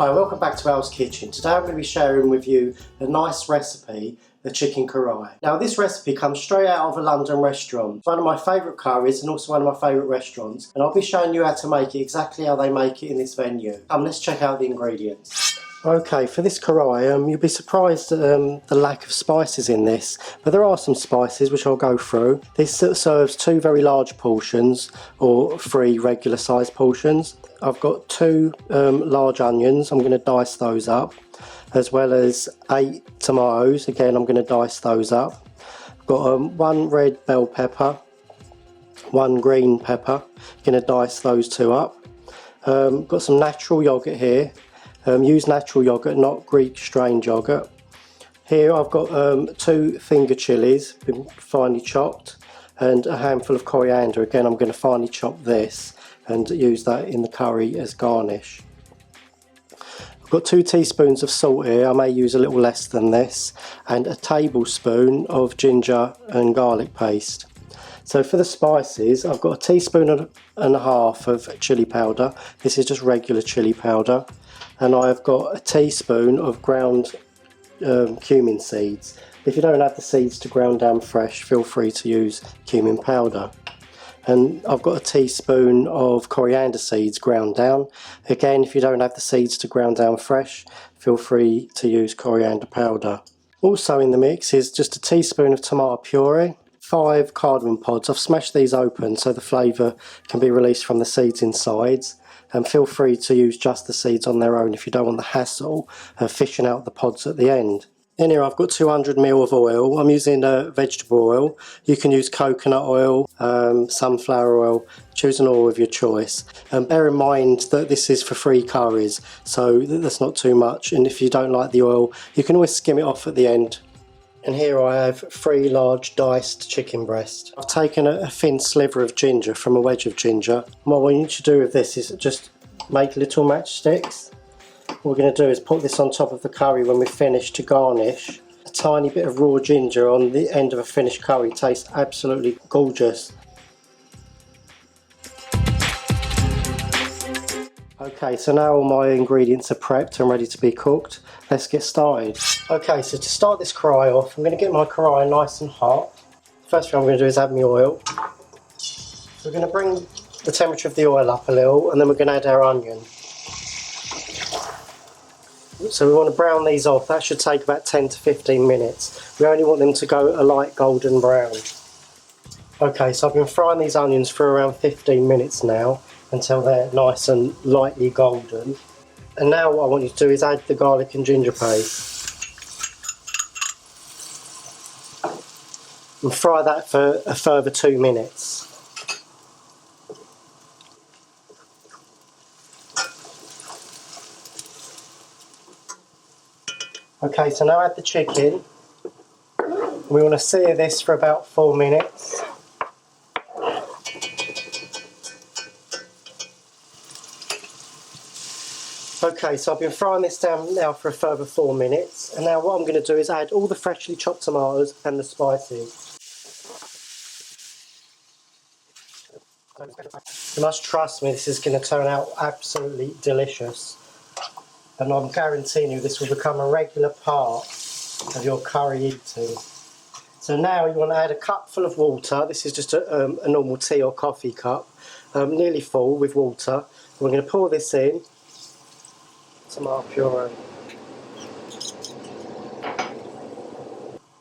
Hi, welcome back to Al's Kitchen. Today I'm going to be sharing with you a nice recipe, the Chicken Karahi. Now this recipe comes straight out of a London restaurant. It's one of my favourite curries and also one of my favourite restaurants, and I'll be showing you how to make it exactly how they make it in this venue. Let's check out the ingredients. Okay, for this karahi, you'll be surprised at the lack of spices in this, but there are some spices which I'll go through. This serves 2 very large portions or 3 regular sized portions. I've got 2 large onions. I'm going to dice those up, as well as 8 tomatoes. Again, I'm going to dice those up. I've got 1 red bell pepper, 1 green pepper. I'm going to dice those 2 up. Got some natural yoghurt here. Use natural yoghurt, not Greek strained yoghurt. Here I've got 2 finger chillies, been finely chopped, and a handful of coriander. Again, I'm going to finely chop this and use that in the curry as garnish. I've got 2 teaspoons of salt here. I may use a little less than this, and a tablespoon of ginger and garlic paste. So for the spices, I've got a teaspoon and a half of chili powder. This is just regular chili powder. And I've got a teaspoon of ground cumin seeds. If you don't have the seeds to ground down fresh, feel free to use cumin powder. And I've got a teaspoon of coriander seeds ground down. Again, if you don't have the seeds to ground down fresh, feel free to use coriander powder. Also in the mix is just a teaspoon of tomato puree, 5 cardamom pods. I've smashed these open so the flavour can be released from the seeds inside. And feel free to use just the seeds on their own if you don't want the hassle of fishing out the pods at the end. In here I've got 200 ml of oil. I'm using vegetable oil. You can use coconut oil, sunflower oil, choose an oil of your choice. And bear in mind that this is for 3 curries, so that's not too much. And if you don't like the oil, you can always skim it off at the end. And here I have 3 large diced chicken breast. I've taken a thin sliver of ginger from a wedge of ginger. What I want you to do with this is just make little matchsticks. What we're going to do is put this on top of the curry when we finish to garnish. A tiny bit of raw ginger on the end of a finished curry tastes absolutely gorgeous. Okay, so now all my ingredients are prepped and ready to be cooked. Let's get started. Okay, so to start this karahi off, I'm going to get my karahi nice and hot. First thing I'm going to do is add my oil. So we're going to bring the temperature of the oil up a little, and then we're going to add our onion. So we want to brown these off. That should take about 10 to 15 minutes. We only want them to go a light golden brown. Okay, so I've been frying these onions for around 15 minutes now, until they're nice and lightly golden. And now what I want you to do is add the garlic and ginger paste. And fry that for a further 2 minutes. Okay, so now add the chicken. We want to sear this for about 4 minutes. Okay, so I've been frying this down now for a further 4 minutes, and now what I'm going to do is add all the freshly chopped tomatoes and the spices. You must trust me, this is going to turn out absolutely delicious, and I'm guaranteeing you this will become a regular part of your curry eating. So now you want to add a cupful of water. This is just a normal tea or coffee cup, nearly full with water. We're going to pour this in. Tomato puree.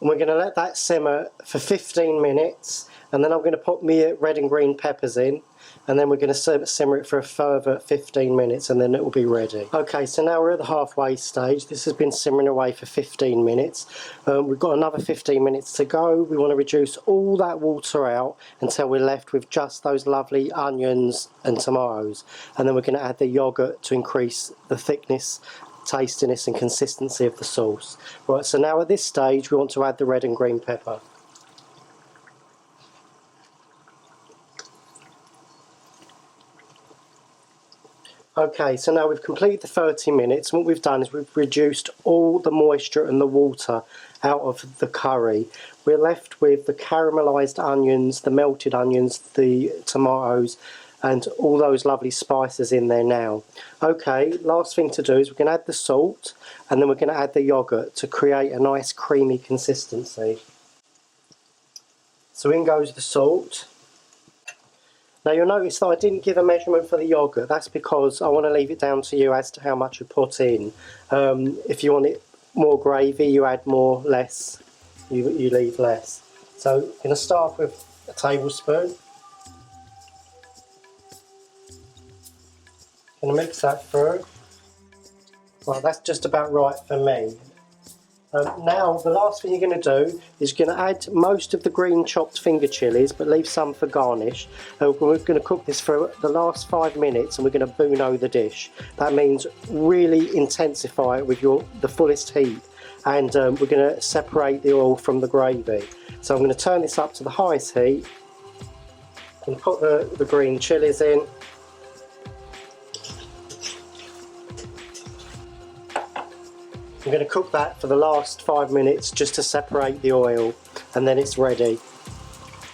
And we're going to let that simmer for 15 minutes, and then I'm going to put my red and green peppers in, and then we're going to simmer it for a further 15 minutes, and then it will be ready. Okay, so now we're at the halfway stage. This has been simmering away for 15 minutes. We've got another 15 minutes to go. We want to reduce all that water out until we're left with just those lovely onions and tomatoes, and then we're going to add the yoghurt to increase the thickness, tastiness and consistency of the sauce. Right, so now at this stage we want to add the red and green pepper. Okay, so now we've completed the 30 minutes. What we've done is we've reduced all the moisture and the water out of the curry. We're left with the caramelised onions, the melted onions, the tomatoes, and all those lovely spices in there now. Okay, last thing to do is we're going to add the salt, and then we're going to add the yoghurt to create a nice creamy consistency. So in goes the salt. Now you'll notice that I didn't give a measurement for the yoghurt. That's because I want to leave it down to you as to how much you put in. If you want it more gravy, you add more, less, you leave less. So I'm going to start with a tablespoon. I'm going to mix that through. Right, that's just about right for me. Now the last thing you're going to do is you're going to add most of the green chopped finger chilies, but leave some for garnish. We're going to cook this for the last 5 minutes, and we're going to Bouno the dish. That means really intensify it with the fullest heat, and we're going to separate the oil from the gravy. So I'm going to turn this up to the highest heat and put the green chilies in. I'm going to cook that for the last 5 minutes just to separate the oil, and then it's ready.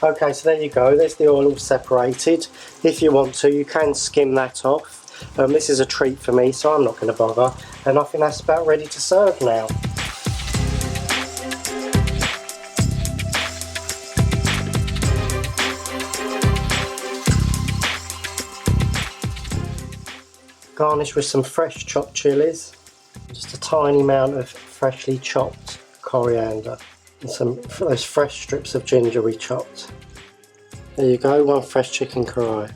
Okay, so there you go, there's the oil all separated. If you want to, you can skim that off. This is a treat for me, so I'm not going to bother. And I think that's about ready to serve now. Garnish with some fresh chopped chillies. Just a tiny amount of freshly chopped coriander and those fresh strips of ginger we chopped. There you go, one fresh chicken karahi.